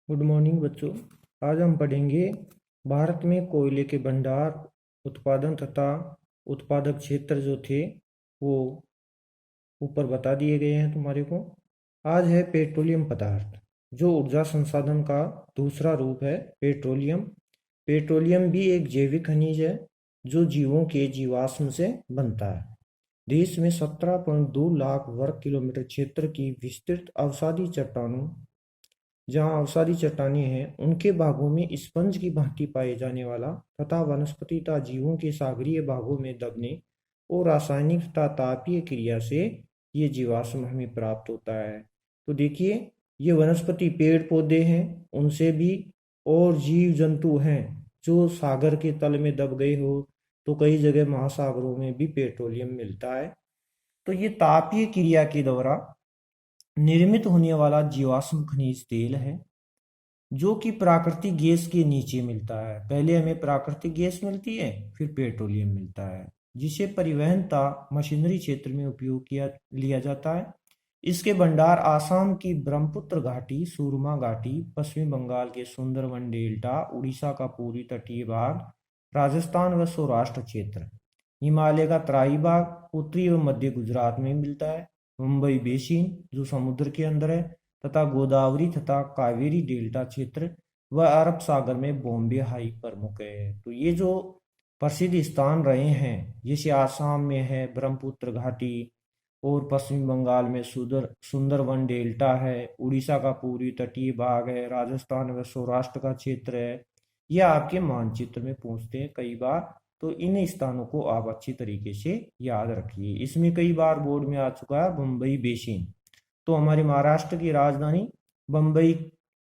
Good morning बच्चों। आज हम पढ़ेंगे भारत में कोयले के भंडार, उत्पादन तथा उत्पादक क्षेत्र जो थे वो ऊपर बता दिए गए हैं तुम्हारे को। आज है पेट्रोलियम पदार्थ, जो ऊर्जा संसाधन का दूसरा रूप है। पेट्रोलियम पेट्रोलियम भी एक जैविक खनिज है जो जीवों के जीवाश्म से बनता है। देश में 17.2 लाख वर्ग किलोमीटर क्षेत्र की विस्तृत अवसादी चट्टानों जहाँ अवसादी चट्टानें हैं उनके भागों में स्पंज की भांति पाए जाने वाला तथा वनस्पति तथा जीवों के सागरीय भागों में दबने और रासायनिक तथा तापीय क्रिया से ये जीवाश्म हमें प्राप्त होता है। तो देखिए, ये वनस्पति पेड़ पौधे हैं, उनसे भी और जीव जंतु हैं जो सागर के तल में दब गए हो, तो कई जगह महासागरों में भी पेट्रोलियम मिलता है। तो ये तापीय क्रिया के द्वारा निर्मित होने वाला जीवाश्म खनिज तेल है जो कि प्राकृतिक गैस के नीचे मिलता है। पहले हमें प्राकृतिक गैस मिलती है, फिर पेट्रोलियम मिलता है, जिसे परिवहन तथा मशीनरी क्षेत्र में उपयोग किया लिया जाता है। इसके भंडार आसाम की ब्रह्मपुत्र घाटी, सूरमा घाटी, पश्चिमी बंगाल के सुंदरवन डेल्टा, उड़ीसा का पूर्वी तटीय भाग, राजस्थान व सौराष्ट्र क्षेत्र, हिमालय का तराई भाग, उत्तरी एवं मध्य गुजरात में मिलता है। मुंबई बेसिन जो समुद्र के अंदर है, तथा गोदावरी तथा कावेरी डेल्टा क्षेत्र व अरब सागर में बॉम्बे हाई प्रमुख है। तो ये जो प्रसिद्ध स्थान रहे हैं, जैसे आसाम में है ब्रह्मपुत्र घाटी, और पश्चिम बंगाल में सुंदरवन डेल्टा है, उड़ीसा का पूर्वी तटीय भाग है, राजस्थान व सौराष्ट्र का क्षेत्र है। यह आपके मानचित्र में पूछते हैं कई बार, तो इन स्थानों को आप अच्छी तरीके से याद रखिए। इसमें कई बार बोर्ड में आ चुका है मुंबई बेसिन। तो हमारे महाराष्ट्र की राजधानी बम्बई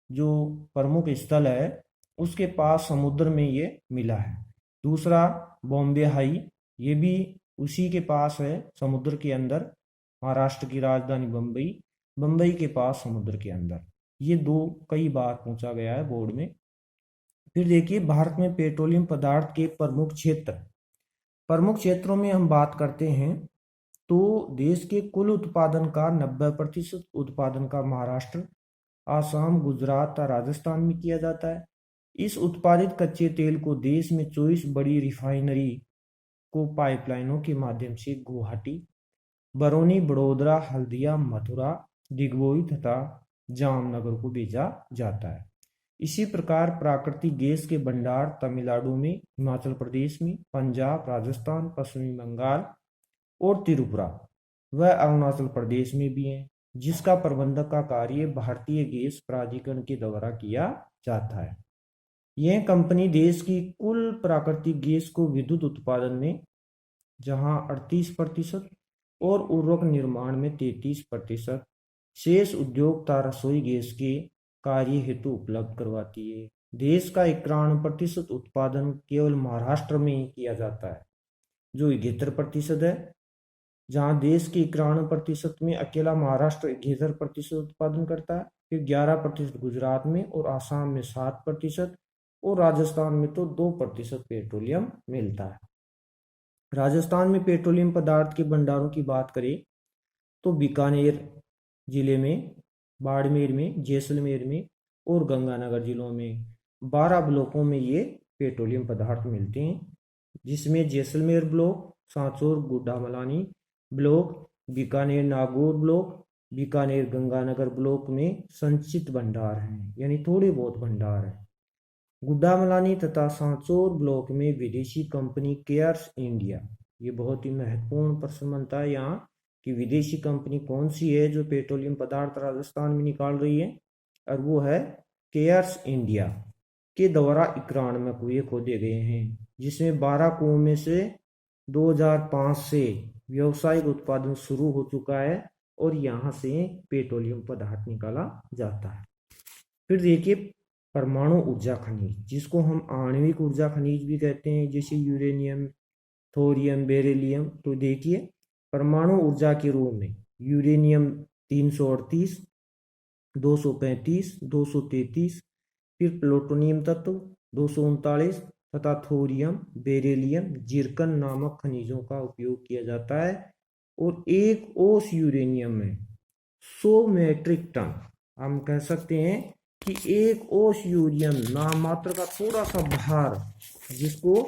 जो प्रमुख स्थल है उसके पास समुद्र में ये मिला है। दूसरा बॉम्बे हाई, ये भी उसी के पास है, समुद्र के अंदर। महाराष्ट्र की राजधानी बम्बई, बम्बई के पास समुद्र के अंदर। ये दो कई बार पूछा गया है बोर्ड में। फिर देखिए, भारत में पेट्रोलियम पदार्थ के प्रमुख क्षेत्रों में हम बात करते हैं तो देश के कुल उत्पादन का 90% उत्पादन का महाराष्ट्र, आसाम, गुजरात तथा राजस्थान में किया जाता है। इस उत्पादित कच्चे तेल को देश में 24 बड़ी रिफाइनरी को पाइपलाइनों के माध्यम से गुवाहाटी, बरौनी, बड़ोदरा, हल्दिया, मथुरा, दिग्बोई तथा जामनगर को भेजा जाता है। इसी प्रकार प्राकृतिक गैस के भंडार तमिलनाडु में, हिमाचल प्रदेश में, पंजाब, राजस्थान, पश्चिमी बंगाल और त्रिपुरा व अरुणाचल प्रदेश में भी हैं, जिसका प्रबंधक का कार्य भारतीय गैस प्राधिकरण के द्वारा किया जाता है। यह कंपनी देश की कुल प्राकृतिक गैस को विद्युत उत्पादन में जहां 38% और उर्वरक निर्माण में 33%, शेष उद्योग तथा रसोई गैस के कार्य हेतु उपलब्ध करवाती है। देश का 91% उत्पादन केवल महाराष्ट्र में ही किया जाता है, जो 71% है। जहां देश के 91% में अकेला महाराष्ट्र 71% उत्पादन करता है, फिर 11% गुजरात में और आसाम में 7%, और राजस्थान में तो 2% पेट्रोलियम मिलता है। राजस्थान में पेट्रोलियम पदार्थ के भंडारों की बात करें तो बीकानेर जिले में, बाड़मेर में, जैसलमेर में और गंगानगर जिलों में 12 ब्लॉकों में ये पेट्रोलियम पदार्थ मिलते हैं, जिसमें Jaisalmer block, Sanchore Guddamalani block, Bikaner Nagaur block, Bikaner Ganganagar block में संचित भंडार हैं, यानी थोड़े बहुत भंडार है। गुड्डामलानी तथा सांचौर ब्लॉक में विदेशी कंपनी केयर्स इंडिया, ये बहुत ही महत्वपूर्ण प्रश्न बनता है यहाँ कि विदेशी कंपनी कौन सी है जो पेट्रोलियम पदार्थ राजस्थान में निकाल रही है, और वो है केयर्स इंडिया के द्वारा 91 कुएं खोदे गए हैं, जिसमें 12 कुओं में से 2005 से व्यावसायिक उत्पादन शुरू हो चुका है और यहाँ से पेट्रोलियम पदार्थ निकाला जाता है। फिर देखिए, परमाणु ऊर्जा खनिज, जिसको हम आणविक ऊर्जा खनिज भी कहते हैं, जैसे यूरेनियम, थोरियम, बेरिलियम। तो देखिए, परमाणु ऊर्जा के रूप में यूरेनियम 338, 235, 233, फिर प्लूटोनियम तत्व 239 तथा थोरियम, बेरिलियम, जिरकन नामक खनिजों का उपयोग किया जाता है। और एक ओस यूरेनियम में 100 मेट्रिक टन, हम कह सकते हैं कि एक ओस यूरियम नाम मात्र का थोड़ा सा भार, जिसको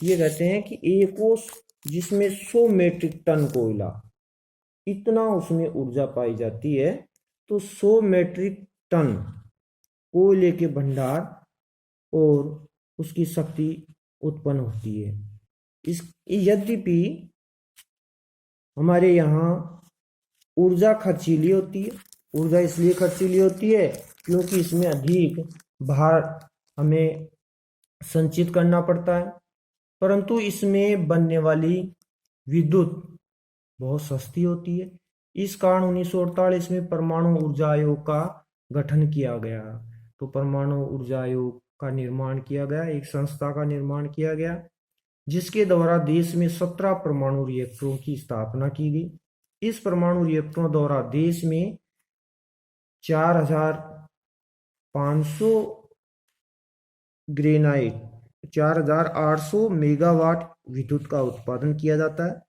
ये कहते हैं कि एक ओस जिसमें 100 मीट्रिक टन कोयला, इतना उसमें ऊर्जा पाई जाती है। तो 100 मीट्रिक टन कोयले के भंडार और उसकी शक्ति उत्पन्न होती है। इस यद्यपि हमारे यहाँ ऊर्जा खर्चीली होती है। ऊर्जा इसलिए खर्चीली होती है क्योंकि इसमें अधिक भार हमें संचित करना पड़ता है, परंतु इसमें बनने वाली विद्युत बहुत सस्ती होती है। इस कारण 1948 में परमाणु ऊर्जा आयोग का गठन किया गया। तो परमाणु ऊर्जा आयोग का निर्माण किया गया, एक संस्था का निर्माण किया गया, जिसके द्वारा देश में 17 परमाणु रिएक्टरों की स्थापना की गई। इस परमाणु रिएक्टरों द्वारा देश में 4500 ग्रेनाइट 4800 मेगावाट विद्युत का उत्पादन किया जाता है।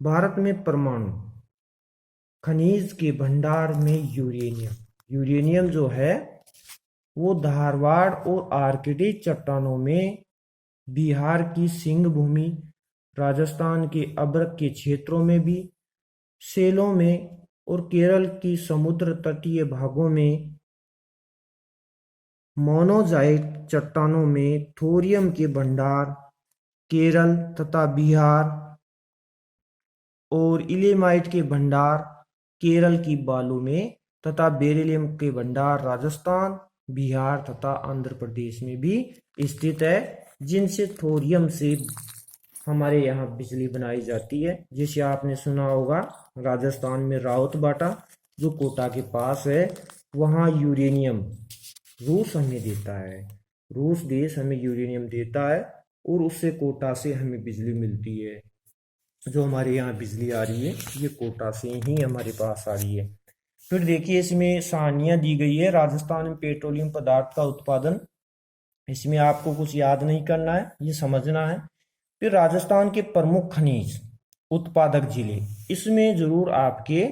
भारत में परमाणु खनिज के भंडार में यूरेनियम जो है वो धारवाड़ और आर्कटिक चट्टानों में, बिहार की सिंह भूमि, राजस्थान के अब्रक के क्षेत्रों में भी, सेलों में और केरल की समुद्र तटीय भागों में मोनोजाइट चट्टानों में थोरियम के भंडार, केरल तथा बिहार, और इलेमाइट के भंडार केरल की बालू में, तथा बेरिलियम के भंडार राजस्थान, बिहार तथा आंध्र प्रदेश में भी स्थित है, जिनसे थोरियम से हमारे यहाँ बिजली बनाई जाती है। जैसे आपने सुना होगा राजस्थान में राउत बाटा जो कोटा के पास है, वहाँ यूरेनियम रूस हमें देता है। रूस देश हमें यूरेनियम देता है और उससे कोटा से हमें बिजली मिलती है। जो हमारे यहाँ बिजली आ रही है ये कोटा से ही हमारे पास आ रही है। फिर देखिए इसमें सारणियाँ दी गई है। राजस्थान में पेट्रोलियम पदार्थ का उत्पादन, इसमें आपको कुछ याद नहीं करना है, ये समझना है। फिर राजस्थान के प्रमुख खनिज उत्पादक जिले, इसमें जरूर आपके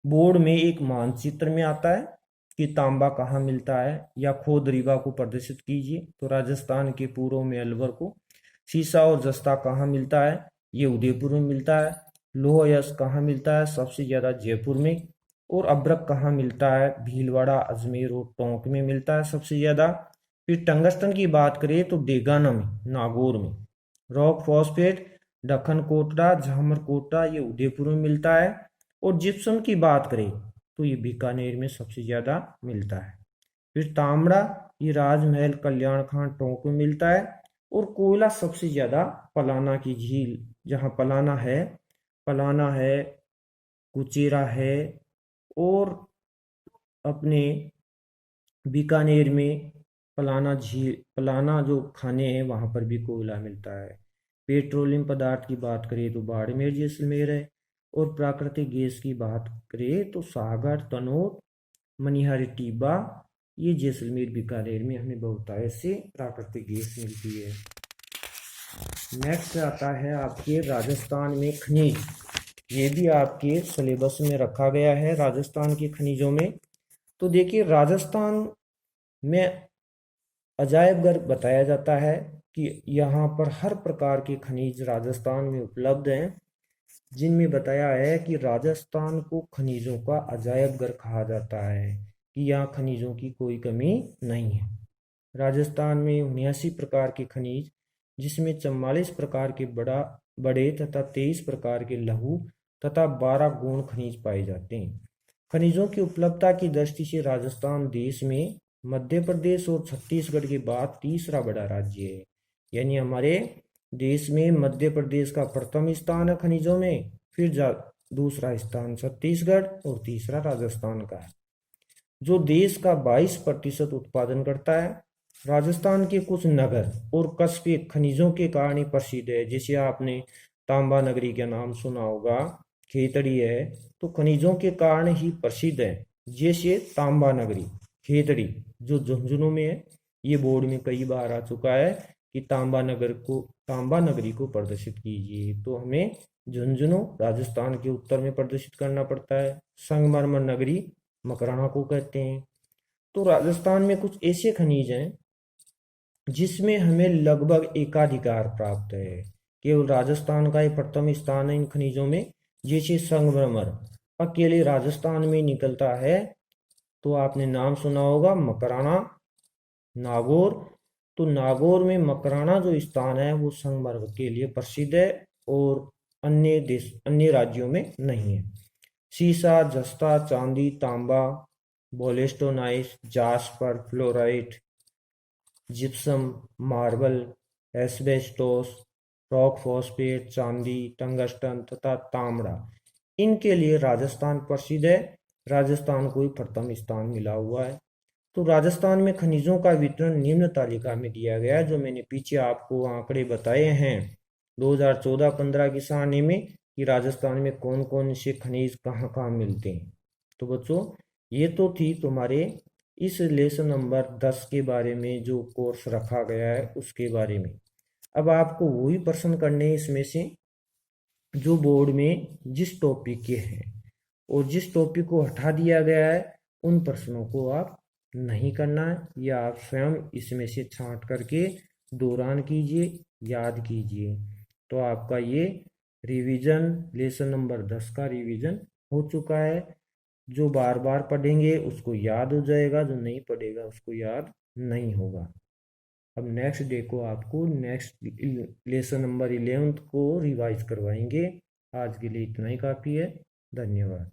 बोर्ड में एक मानचित्र में आता है कि तांबा कहाँ मिलता है, या खोद रीवा को प्रदर्शित कीजिए। तो राजस्थान के पूर्व में अलवर को। सीसा और जस्ता कहाँ मिलता है, ये उदयपुर में मिलता है। लोह यश कहाँ मिलता है, सबसे ज्यादा जयपुर में। और अब्रक कहाँ मिलता है, भीलवाड़ा, अजमेर और टोंक में मिलता है सबसे ज्यादा। फिर टंगस्टन की बात करें तो डेगाना में, नागौर में। रॉक फॉस्फेट दक्खन कोटड़ा, झामर कोटड़ा, ये उदयपुर में मिलता है। और जिप्सम की बात करें तो ये बीकानेर में सबसे ज्यादा मिलता है। फिर तांबड़ा, ये राजमहल, कल्याण खान, टोंक में मिलता है। और कोयला सबसे ज्यादा पलाना की झील, जहाँ पलाना है, कुचेरा है, और अपने बीकानेर में पलाना झील, पलाना जो खाने हैं वहां पर भी कोयला मिलता है। पेट्रोलियम पदार्थ की बात करें तो बाड़मेर जैसलमेर है। और प्राकृतिक गैस की बात करें तो सागर, तनोट, मनिहारी, टीबा, ये जैसलमेर बीकानेर में हमें बहुतायत से प्राकृतिक गैस मिलती है। नेक्स्ट आता है आपके राजस्थान में खनिज, ये भी आपके सिलेबस में रखा गया है राजस्थान के खनिजों में। तो देखिए राजस्थान में अजायब घर बताया जाता है कि यहाँ पर हर प्रकार के खनिज राजस्थान में उपलब्ध हैं, जिनमें बताया है कि राजस्थान को खनिजों का अजायब घर कहा जाता है, कि यहाँ खनिजों की कोई कमी नहीं है। राजस्थान में 79 प्रकार के खनिज, जिसमें 44 प्रकार के बड़े तथा 23 प्रकार के लघु तथा 12 गौण खनिज पाए जाते हैं। खनिजों की उपलब्धता की दृष्टि से राजस्थान देश में मध्य प्रदेश और छत्तीसगढ़ के बाद तीसरा बड़ा राज्य है। यानी हमारे देश में मध्य प्रदेश का प्रथम स्थान है खनिजों में, फिर दूसरा स्थान छत्तीसगढ़ और तीसरा राजस्थान का है, जो देश का 22% उत्पादन करता है। राजस्थान के कुछ नगर और कस्बे खनिजों के कारण ही प्रसिद्ध है। जैसे आपने तांबा नगरी का नाम सुना होगा, खेतड़ी है, तो खनिजों के कारण ही प्रसिद्ध है। जैसे तांबा नगरी, खेतड़ी जो झुंझुनू में है, ये बोर्ड में कई बार आ चुका है कि तांबा नगरी को प्रदर्शित कीजिए। तो हमें झुंझुनू राजस्थान के उत्तर में प्रदर्शित करना पड़ता है। संगमरमर नगरी मकराना को कहते हैं। तो राजस्थान में कुछ ऐसे खनिज हैं जिसमें हमें लगभग एकाधिकार प्राप्त है। केवल राजस्थान का ही प्रथम स्थान है इन खनिजों में। जैसे संगमरमर अकेले राजस्थान में निकलता है। तो आपने नाम सुना होगा मकराना, नागौर। तो नागौर में मकराना जो स्थान है वो संगमरमर के लिए प्रसिद्ध है और अन्य राज्यों में नहीं है। सीसा, जस्ता, चांदी, तांबा, wollastonite, jasper, fluorite, gypsum, marble, asbestos, rock phosphate, चांदी, टंगस्टन तथा तांबा, इनके लिए राजस्थान प्रसिद्ध है। राजस्थान को ही प्रथम स्थान मिला हुआ है। तो राजस्थान में खनिजों का वितरण निम्न तालिका में दिया गया है, जो मैंने पीछे आपको आंकड़े बताए हैं 2014-15 की सारणी में कि राजस्थान में कौन कौन से खनिज कहाँ कहाँ मिलते हैं। तो बच्चों, ये तो थी तुम्हारे इस लेसन नंबर 10 के बारे में जो कोर्स रखा गया है उसके बारे में। अब आपको वही प्रश्न करने हैं इसमें से जो बोर्ड में जिस टॉपिक के हैं, और जिस टॉपिक को हटा दिया गया है उन प्रश्नों को आप नहीं करना है, या आप स्वयं इसमें से छांट करके दौरान कीजिए, याद कीजिए। तो आपका ये रिवीजन लेसन नंबर 10 का रिवीजन हो चुका है। जो बार बार पढ़ेंगे उसको याद हो जाएगा, जो नहीं पढ़ेगा उसको याद नहीं होगा। अब नेक्स्ट डे को आपको नेक्स्ट लेसन नंबर 11 को रिवाइज करवाएंगे। आज के लिए इतना ही काफ़ी है। धन्यवाद।